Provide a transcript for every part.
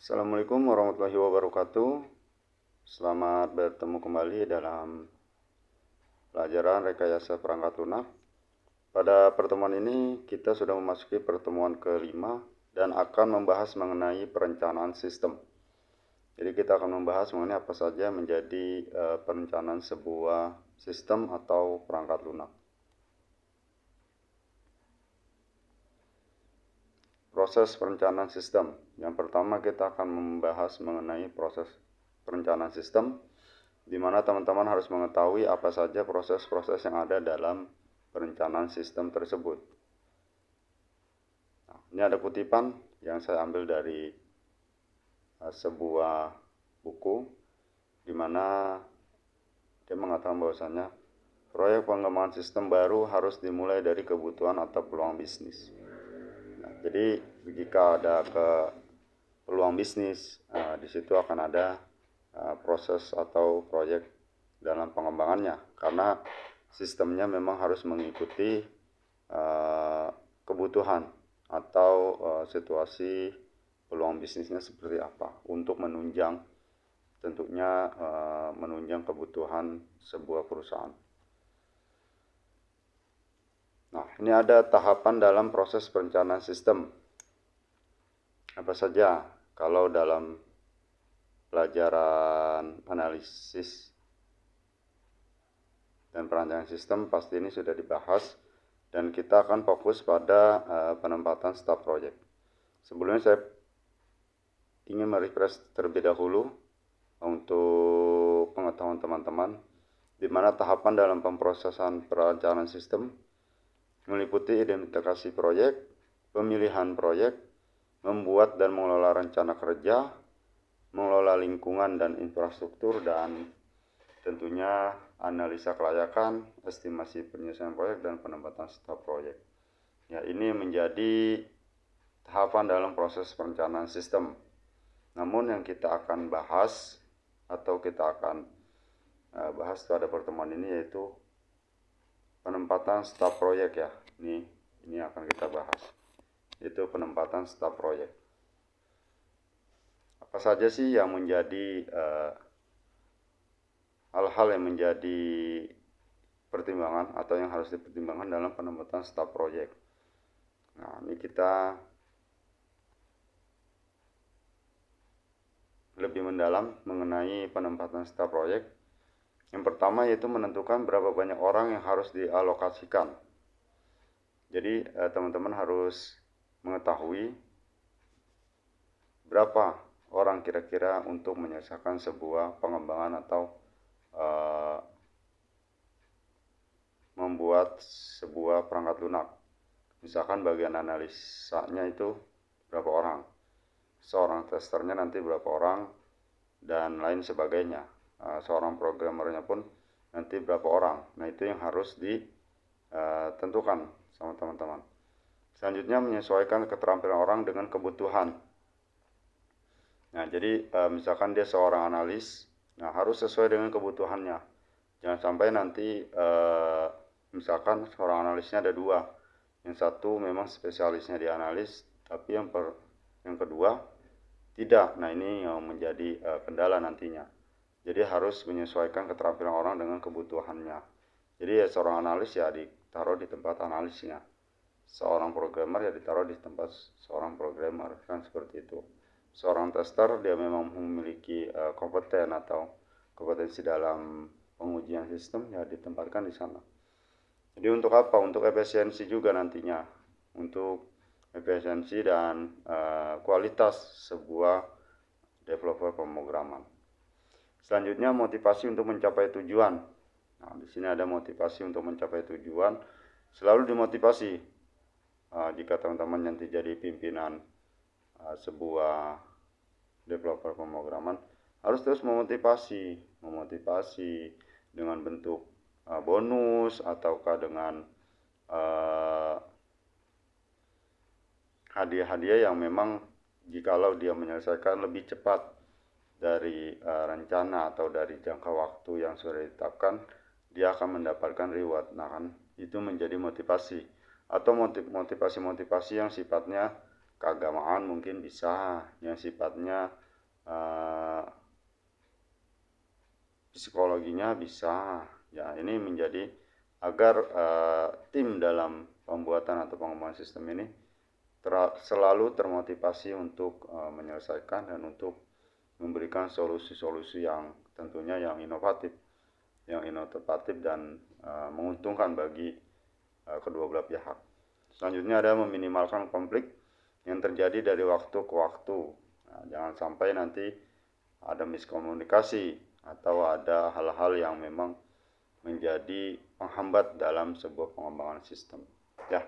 Assalamualaikum warahmatullahi wabarakatuh. Selamat bertemu kembali dalam pelajaran rekayasa perangkat lunak. Pada pertemuan ini kita sudah memasuki pertemuan kelima dan akan membahas mengenai perencanaan sistem. Jadi kita akan membahas mengenai apa saja menjadi perencanaan sebuah sistem atau perangkat lunak. Proses perencanaan sistem. Yang pertama kita akan membahas mengenai proses perencanaan sistem, di mana teman-teman harus mengetahui apa saja proses-proses yang ada dalam perencanaan sistem tersebut. Nah, ini ada kutipan yang saya ambil dari sebuah buku, di mana dia mengatakan bahwasanya proyek pengembangan sistem baru harus dimulai dari kebutuhan atau peluang bisnis. Jadi jika ada peluang bisnis, di situ akan ada proses atau proyek dalam pengembangannya, karena sistemnya memang harus mengikuti kebutuhan atau situasi peluang bisnisnya seperti apa untuk menunjang tentunya menunjang kebutuhan sebuah perusahaan. Nah, ini ada tahapan dalam proses perencanaan sistem. Apa saja? Kalau dalam pelajaran analisis dan perencanaan sistem pasti ini sudah dibahas, dan kita akan fokus pada penempatan staf proyek. Sebelumnya saya ingin merefresh terlebih dahulu untuk pengetahuan teman-teman, di mana tahapan dalam pemrosesan perencanaan sistem meliputi identifikasi proyek, pemilihan proyek, membuat dan mengelola rencana kerja, mengelola lingkungan dan infrastruktur, dan tentunya analisa kelayakan, estimasi penyelesaian proyek, dan penempatan staf proyek. Ya, ini menjadi tahapan dalam proses perencanaan sistem. Namun yang kita akan bahas atau kita akan bahas pada pertemuan ini yaitu penempatan staf proyek ya. Ini akan kita bahas. Itu penempatan staf proyek. Apa saja sih yang menjadi hal-hal yang menjadi pertimbangan atau yang harus dipertimbangkan dalam penempatan staf proyek. Nah, ini kita lebih mendalam mengenai penempatan staf proyek. Yang pertama yaitu menentukan berapa banyak orang yang harus dialokasikan. Jadi teman-teman harus mengetahui berapa orang kira-kira untuk menyelesaikan sebuah pengembangan atau membuat sebuah perangkat lunak. Misalkan bagian analisanya itu berapa orang, seorang testernya nanti berapa orang, dan lain sebagainya. Seorang programmernya pun nanti berapa orang. Nah, itu yang harus ditentukan sama teman-teman. Selanjutnya menyesuaikan keterampilan orang dengan kebutuhan. Nah, jadi misalkan dia seorang analis, nah harus sesuai dengan kebutuhannya. Jangan sampai nanti misalkan seorang analisnya ada dua, yang satu memang spesialisnya di analis, tapi yang kedua tidak. Nah, ini yang menjadi kendala nantinya. Jadi harus menyesuaikan keterampilan orang dengan kebutuhannya. Jadi ya seorang analis ya ditaruh di tempat analisnya, seorang programmer ya ditaruh di tempat seorang programmer, kan seperti itu. Seorang tester dia memang memiliki kompeten atau kompetensi dalam pengujian sistem ya ditempatkan di sana. Jadi untuk apa? Untuk efisiensi juga nantinya, untuk efisiensi dan kualitas sebuah developer pemrograman. Selanjutnya motivasi untuk mencapai tujuan. Nah, di sini ada motivasi untuk mencapai tujuan. Selalu dimotivasi. Jika teman-teman nanti jadi pimpinan sebuah developer pemrograman, harus terus memotivasi dengan bentuk bonus ataukah dengan hadiah-hadiah yang memang jikalau dia menyelesaikan lebih cepat dari rencana atau dari jangka waktu yang sudah ditetapkan, dia akan mendapatkan reward. Nah, kan itu menjadi motivasi atau motivasi yang sifatnya keagamaan mungkin bisa, yang sifatnya psikologinya bisa. Ya, ini menjadi agar tim dalam pembuatan atau pengembangan sistem ini selalu termotivasi untuk menyelesaikan dan untuk memberikan solusi-solusi yang tentunya yang inovatif dan menguntungkan bagi kedua belah pihak. Selanjutnya ada meminimalkan konflik yang terjadi dari waktu ke waktu. Nah, jangan sampai nanti ada miskomunikasi atau ada hal-hal yang memang menjadi penghambat dalam sebuah pengembangan sistem. Ya,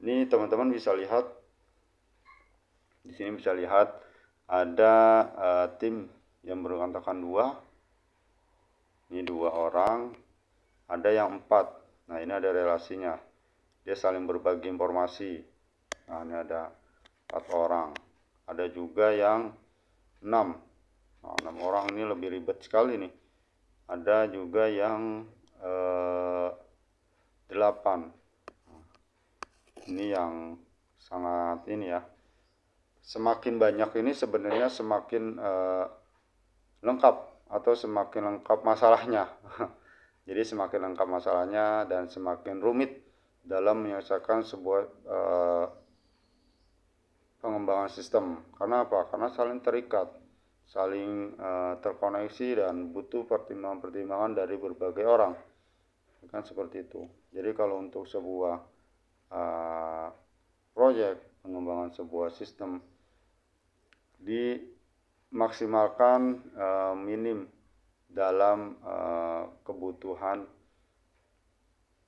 ini teman-teman bisa lihat di sini ada tim yang beranggotakan 2. Ini 2 orang, ada yang 4. Nah, ini ada relasinya. Dia saling berbagi informasi. Nah, ini ada 4 orang. Ada juga yang 6. Nah, 6 orang ini lebih ribet sekali nih. Ada juga yang 8. Ini yang sangat ini ya. Semakin banyak ini sebenarnya semakin lengkap atau semakin lengkap masalahnya. Jadi semakin lengkap masalahnya dan semakin rumit dalam menyelesaikan sebuah pengembangan sistem. Karena apa? Karena saling terikat, saling terkoneksi dan butuh pertimbangan-pertimbangan dari berbagai orang. Kan seperti itu. Jadi kalau untuk sebuah proyek pengembangan sebuah sistem dimaksimalkan minim dalam kebutuhan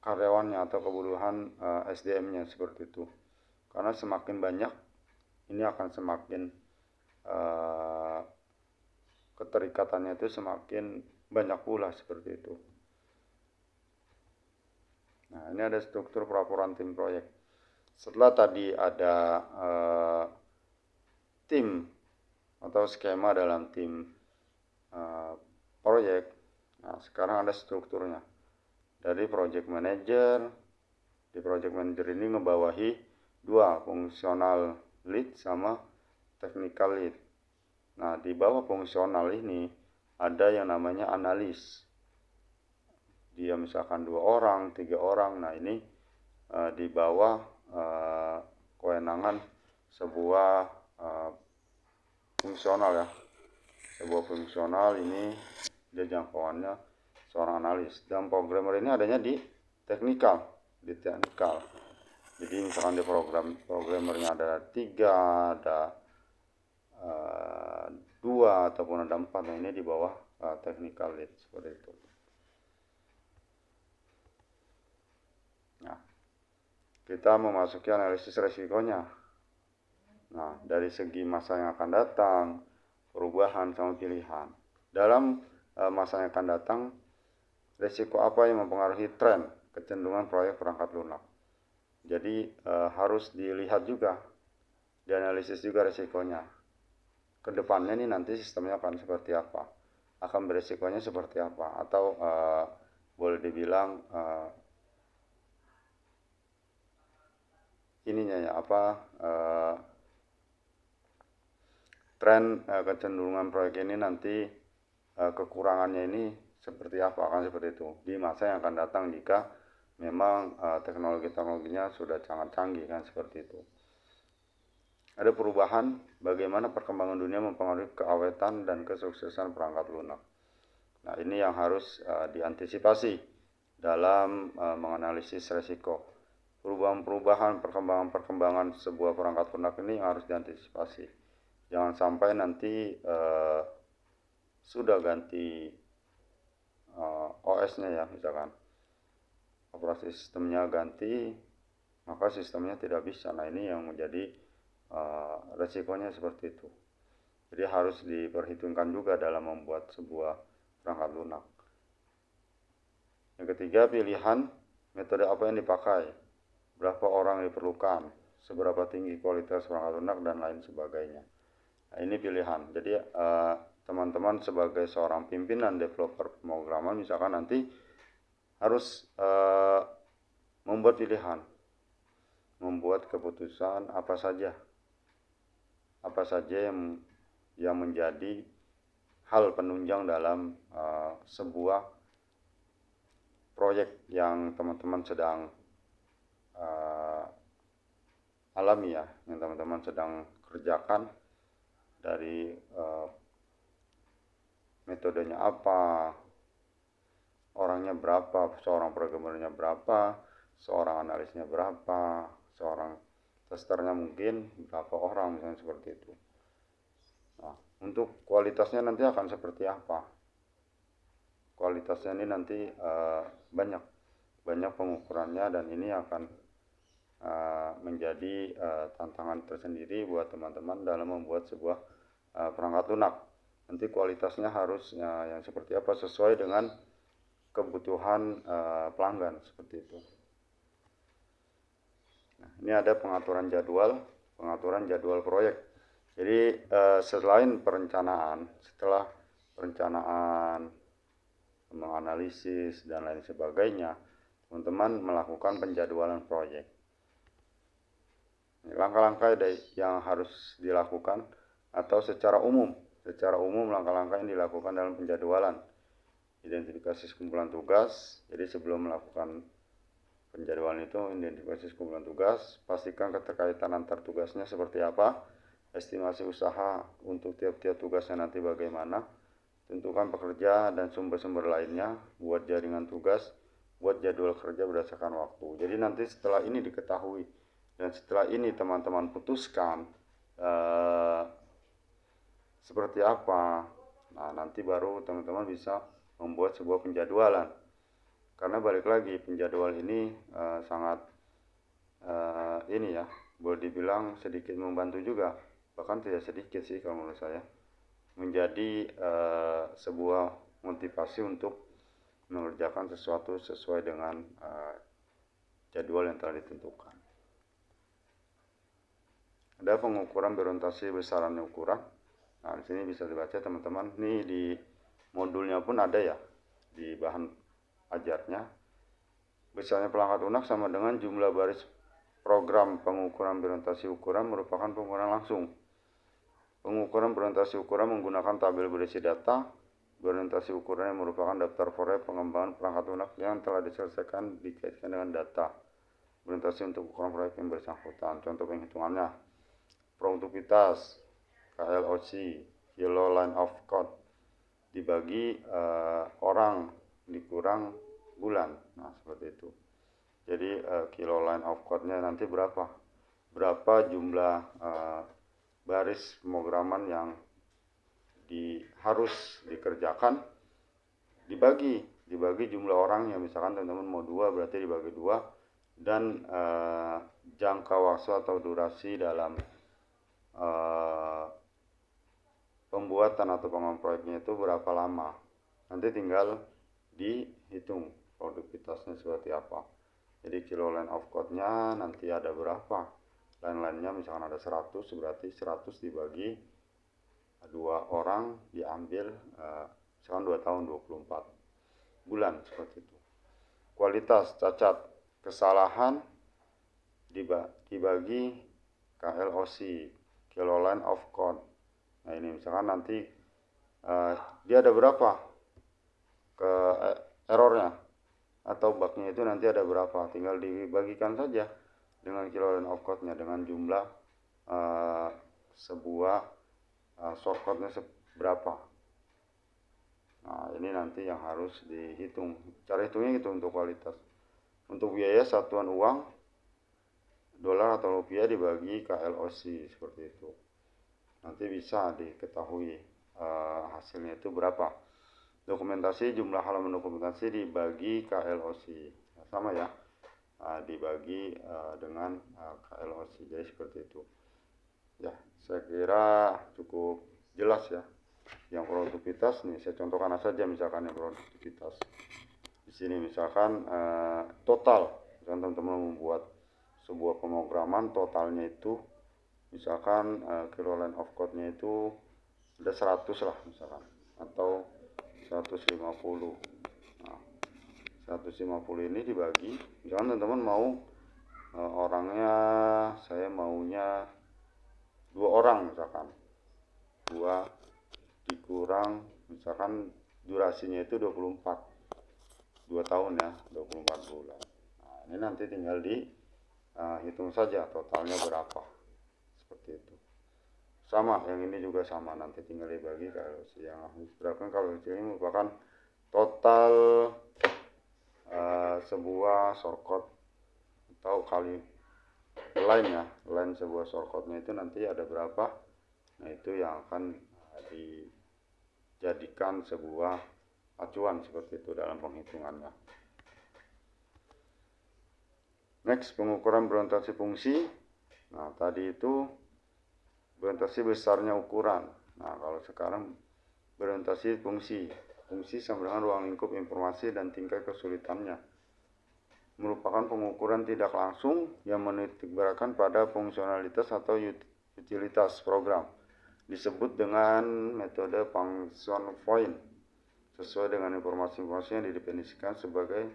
karyawannya atau kebutuhan SDM-nya seperti itu. Karena semakin banyak ini akan semakin keterikatannya itu semakin banyak pula seperti itu. Nah, ini ada struktur pelaporan tim proyek. Setelah tadi ada tim atau skema dalam tim proyek, nah sekarang ada strukturnya. Dari project manager, di project manager ini ngebawahi 2, fungsional lead sama technical lead. Nah, di bawah fungsional ini ada yang namanya analis. Dia misalkan 2 orang, 3 orang. Nah, ini di bawah kewenangan sebuah fungsional ya. Sebuah fungsional ini dia jangkauannya seorang analis. Dan programmer ini adanya di teknikal. Jadi misalkan di programmernya ada 3, ada 2 ataupun ada 4. Nah, ini di bawah technical lead seperti itu. Nah, kita memasuki analisis resikonya. Nah, dari segi masa yang akan datang, perubahan sama pilihan. Dalam masa yang akan datang, resiko apa yang mempengaruhi tren kecenderungan proyek perangkat lunak. Jadi harus dilihat juga, dianalisis juga resikonya. Kedepannya nih nanti sistemnya akan seperti apa, akan beresikonya seperti apa, atau boleh dibilang tren kecenderungan proyek ini nanti kekurangannya ini seperti apa, akan seperti itu di masa yang akan datang jika memang teknologinya sudah sangat canggih, kan seperti itu. Ada perubahan bagaimana perkembangan dunia mempengaruhi keawetan dan kesuksesan perangkat lunak. Nah, ini yang harus diantisipasi dalam menganalisis resiko. Perubahan-perubahan, perkembangan sebuah perangkat lunak ini harus diantisipasi. Jangan sampai nanti sudah ganti OS-nya ya, misalkan operasi sistemnya ganti, maka sistemnya tidak bisa. Nah, ini yang menjadi resikonya seperti itu. Jadi harus diperhitungkan juga dalam membuat sebuah perangkat lunak. Yang ketiga, pilihan metode apa yang dipakai, berapa orang diperlukan, seberapa tinggi kualitas perangkat lunak, dan lain sebagainya. Nah, ini pilihan. Jadi teman-teman sebagai seorang pimpinan developer pemrograman misalkan nanti harus membuat pilihan, membuat keputusan apa saja apa saja yang menjadi hal penunjang dalam sebuah proyek yang teman-teman sedang alami ya, yang teman-teman sedang kerjakan, dari metodenya apa, orangnya berapa, seorang programmernya berapa, seorang analisnya berapa, seorang testernya mungkin berapa orang, misalnya seperti itu. Nah, untuk kualitasnya nanti akan seperti apa? Kualitasnya ini nanti banyak pengukurannya, dan ini akan menjadi tantangan tersendiri buat teman-teman dalam membuat sebuah perangkat lunak. Nanti kualitasnya harus yang seperti apa, sesuai dengan kebutuhan pelanggan, seperti itu. Nah, ini ada pengaturan jadwal proyek. Jadi selain perencanaan, setelah perencanaan, menganalisis dan lain sebagainya, teman-teman melakukan penjadwalan proyek. Langkah-langkah yang harus dilakukan, atau secara umum langkah-langkah yang dilakukan dalam penjadwalan. Identifikasi kumpulan tugas. Jadi sebelum melakukan penjadwalan itu, identifikasi kumpulan tugas, pastikan keterkaitan antar tugasnya seperti apa, estimasi usaha untuk tiap-tiap tugasnya nanti bagaimana, tentukan pekerja dan sumber-sumber lainnya, buat jaringan tugas, buat jadwal kerja berdasarkan waktu. Jadi nanti setelah ini diketahui, dan setelah ini teman-teman putuskan seperti apa, nah nanti baru teman-teman bisa membuat sebuah penjadwalan. Karena balik lagi, penjadwal ini sangat ini ya, boleh dibilang sedikit membantu juga, bahkan tidak sedikit sih kalau menurut saya, menjadi sebuah motivasi untuk mengerjakan sesuatu sesuai dengan jadwal yang telah ditentukan. Ada pengukuran berorientasi besaran ukuran. Nah, di sini bisa dibaca teman-teman. Ini di modulnya pun ada ya, di bahan ajarnya. Besarnya perangkat lunak sama dengan jumlah baris program. Pengukuran berorientasi ukuran merupakan pengukuran langsung. Pengukuran berorientasi ukuran menggunakan tabel berisi data. Berorientasi ukuran yang merupakan daftar proyek pengembangan perangkat lunak yang telah diselesaikan dikaitkan dengan data. Berorientasi untuk ukuran proyek yang bersangkutan. Contoh penghitungannya: produktivitas, KLOC, kilo line of code, dibagi orang dikurang bulan. Nah, seperti itu. Jadi kilo line of code-nya nanti berapa jumlah baris pemrograman yang harus dikerjakan, dibagi jumlah orang yang, misalkan teman-teman mau 2, berarti dibagi 2, dan jangka waktu atau durasi dalam pembuatan atau pengembangan proyeknya itu berapa lama. Nanti tinggal dihitung produktivitasnya seperti apa. Jadi kilo line of code-nya nanti ada berapa, line-line-nya misalkan ada 100, berarti 100 dibagi 2 orang, diambil misalkan 2 tahun 24 bulan, seperti itu. Kualitas, cacat, kesalahan dibagi KLOC, kilo line of code. Nah, ini misalkan nanti dia ada berapa ke errornya atau bugnya itu nanti ada berapa, tinggal dibagikan saja dengan kilo line of code-nya, dengan jumlah sebuah shortcut-nya berapa. Nah, ini nanti yang harus dihitung. Cara hitungnya gitu untuk kualitas. Untuk biaya satuan uang, dolar atau rupiah dibagi KLOC, seperti itu. Nanti bisa diketahui hasilnya itu berapa. Dokumentasi, jumlah halaman dokumentasi dibagi KLOC. Nah, sama ya, dibagi dengan KLOC. Jadi seperti itu. Ya, saya kira cukup jelas ya. Yang produktivitas nih saya contohkan saja, misalkan yang produktivitas. Di sini misalkan total, misalkan teman-teman membuat sebuah pemrograman, totalnya itu misalkan kilo line of code-nya itu ada 100 lah misalkan, atau 150. Nah, 150 ini dibagi, misalkan teman-teman mau orangnya, saya maunya 2 orang misalkan, 2 dikurang misalkan durasinya itu 2 tahun ya, 24 bulan. Nah, ini nanti tinggal hitung saja totalnya berapa, seperti itu. Sama, yang ini juga sama, nanti tinggal dibagi. Kalau yang berapa, kalau ini merupakan total sebuah shortcut atau kali line ya, line sebuah shortcutnya itu nanti ada berapa. Nah, itu yang akan dijadikan sebuah acuan seperti itu dalam penghitungannya. Next, pengukuran berorientasi fungsi. Nah, tadi itu berorientasi besarnya ukuran. Nah, kalau sekarang berorientasi fungsi. Fungsi sama dengan ruang lingkup informasi dan tingkat kesulitannya. Merupakan pengukuran tidak langsung yang menitikberatkan pada fungsionalitas atau utilitas program. Disebut dengan metode function point, sesuai dengan informasi-informasi yang didefinisikan sebagai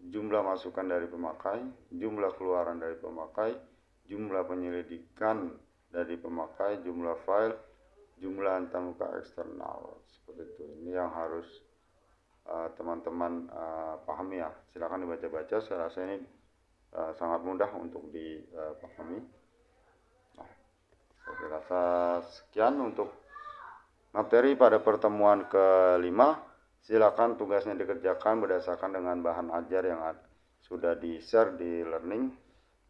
jumlah masukan dari pemakai, jumlah keluaran dari pemakai, jumlah penyelidikan dari pemakai, jumlah file, jumlah antarmuka eksternal. Seperti itu. Ini yang harus teman-teman pahami ya. Silakan dibaca-baca, saya rasa ini sangat mudah untuk dipahami. Nah, saya rasa sekian untuk materi pada pertemuan kelima. Silakan tugasnya dikerjakan berdasarkan dengan bahan ajar yang sudah di-share di learning.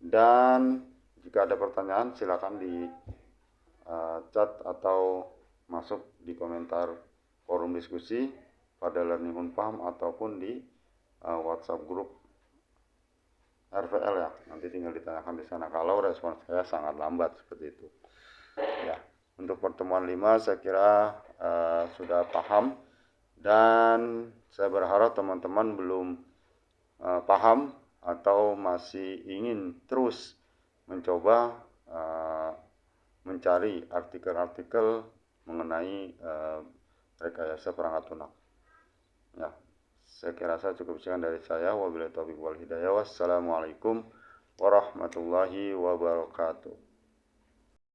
Dan jika ada pertanyaan, silakan di chat atau masuk di komentar forum diskusi pada Learning Unpaham ataupun di WhatsApp grup RVL ya. Nanti tinggal ditanyakan di sana kalau respon saya sangat lambat seperti itu. Ya, untuk pertemuan 5 saya kira sudah paham, dan saya berharap teman-teman belum paham atau masih ingin terus mencoba mencari artikel-artikel mengenai rekayasa perangkat lunak. Ya, saya kira saya cukup sekian dari saya. Wabillahi taufiq wal hidayah. Wassalamualaikum warahmatullahi wabarakatuh.